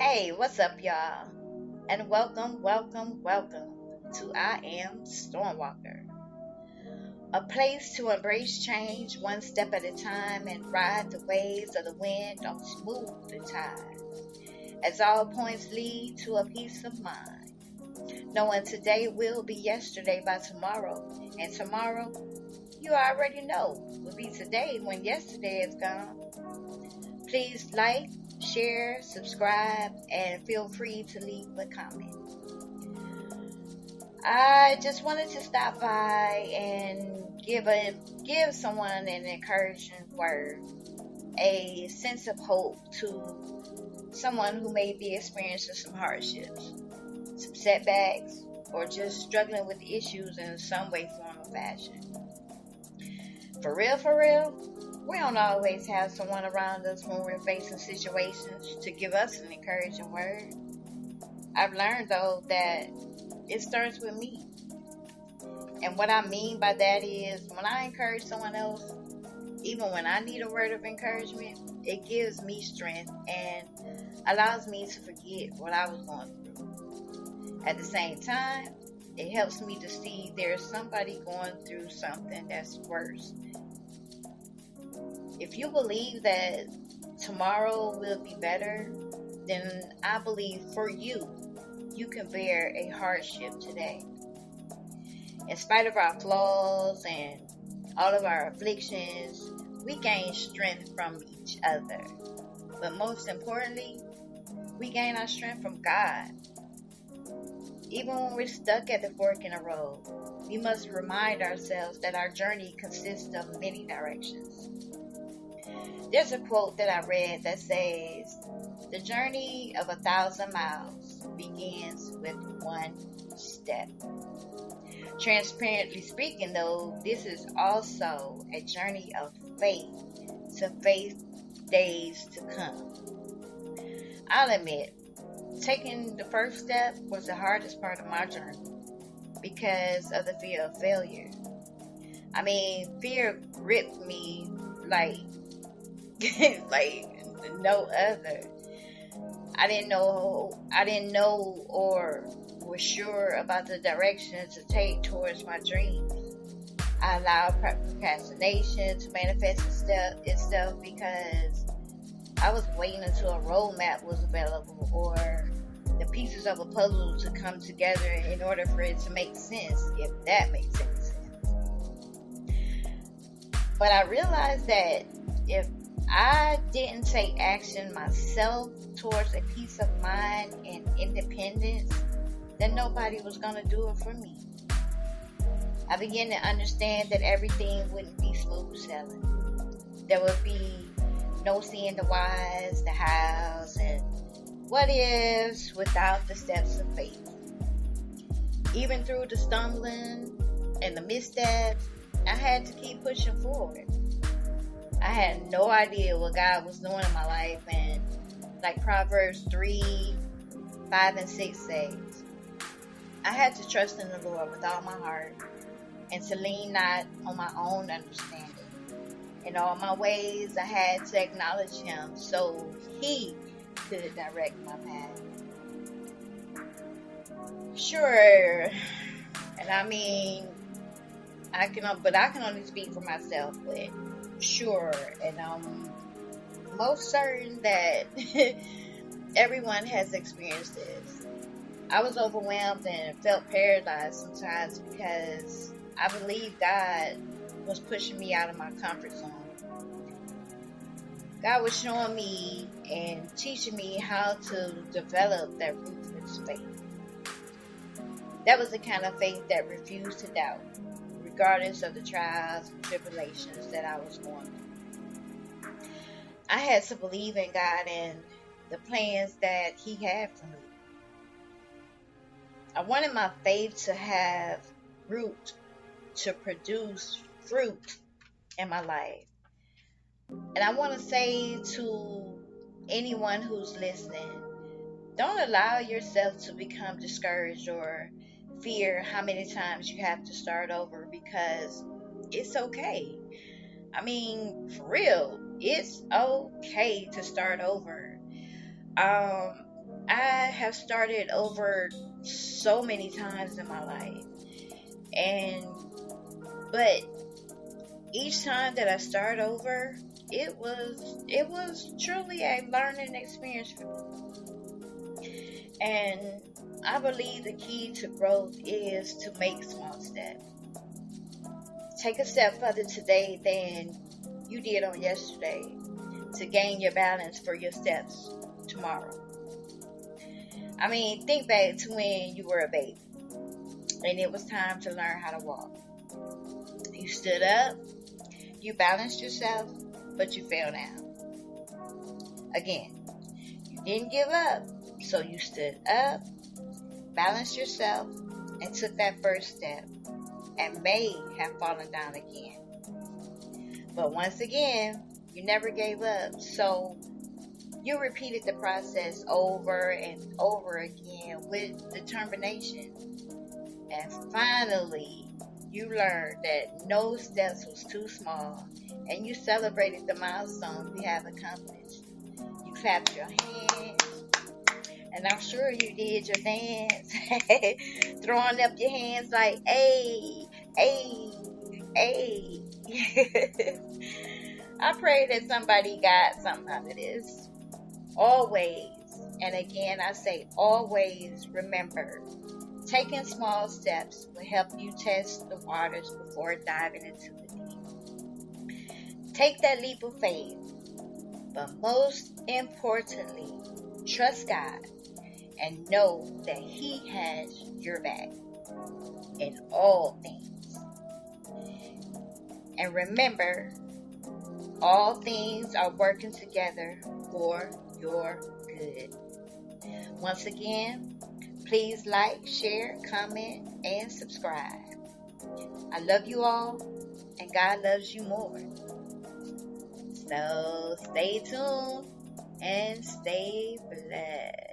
Hey, what's up, y'all? And welcome to I Am Stormwalker, a place to embrace change one step at a time and ride the waves of the wind on smooth tide, as all points lead to a peace of mind. Knowing today will be yesterday by tomorrow, and tomorrow, you already know, will be today when yesterday is gone. Please like, share, subscribe, and feel free to leave a comment. I just wanted to stop by and give someone an encouraging word, a sense of hope to someone who may be experiencing some hardships, some setbacks, or just struggling with issues in some way, form, or fashion. For real, we don't always have someone around us when we're facing situations to give us an encouraging word. I've learned though that it starts with me. And what I mean by that is when I encourage someone else, even when I need a word of encouragement, it gives me strength and allows me to forget what I was going through. At the same time, it helps me to see there's somebody going through something that's worse. If you believe that tomorrow will be better, then I believe for you, you can bear a hardship today. In spite of our flaws and all of our afflictions, we gain strength from each other. But most importantly, we gain our strength from God. Even when we're stuck at the fork in the road, we must remind ourselves that our journey consists of many directions. There's a quote that I read that says, "The journey of 1,000 miles begins with one step." Transparently speaking, though, this is also a journey of faith to faith days to come. I'll admit, taking the first step was the hardest part of my journey because of the fear of failure. I mean, fear gripped me like like no other. I didn't know or was sure about the direction to take towards my dreams. I allowed procrastination to manifest itself because I was waiting until a roadmap was available or the pieces of a puzzle to come together in order for it to make sense, if that makes any sense. But I realized that if I didn't take action myself towards a peace of mind and independence, then nobody was going to do it for me. I began to understand that everything wouldn't be smooth sailing. There would be no seeing the whys, the hows, and what ifs without the steps of faith. Even through the stumbling and the missteps, I had to keep pushing forward. I had no idea what God was doing in my life, and like Proverbs 3, 5, and 6 says, I had to trust in the Lord with all my heart and to lean not on my own understanding. In all my ways, I had to acknowledge Him so He could direct my path. Sure, and I mean, I can only speak for myself, but sure, and I'm most certain that everyone has experienced this. I was overwhelmed and felt paralyzed sometimes because I believed God was pushing me out of my comfort zone. God was showing me and teaching me how to develop that ruthless faith. That was the kind of faith that refused to doubt, regardless of the trials and tribulations that I was going through. I had to believe in God and the plans that He had for me. I wanted my faith to have root, to produce fruit in my life. And I want to say to anyone who's listening, don't allow yourself to become discouraged or fear how many times you have to start over, because it's okay. I mean, for real, it's okay to start over. I have started over so many times in my life, and but each time that I start over, it was truly a learning experience for me. And I believe the key to growth is to make small steps. Take a step further today than you did on yesterday to gain your balance for your steps tomorrow. I mean, think back to when you were a baby and it was time to learn how to walk. You stood up, you balanced yourself, but you fell down. Again, you didn't give up, so you stood up, balanced yourself, and took that first step, and may have fallen down again. But once again, you never gave up, so you repeated the process over and over again with determination. And finally, you learned that no steps was too small, and you celebrated the milestone you have accomplished. You clapped your hands, and I'm sure you did your dance, throwing up your hands like, hey, hey, hey. I pray that somebody got something out of this. Always, and again I say always, remember, taking small steps will help you test the waters before diving into the deep. Take that leap of faith, but most importantly, trust God and know that He has your back in all things. And remember, all things are working together for your good. Once again, please like, share, comment, and subscribe. I love you all, and God loves you more. So stay tuned and stay blessed.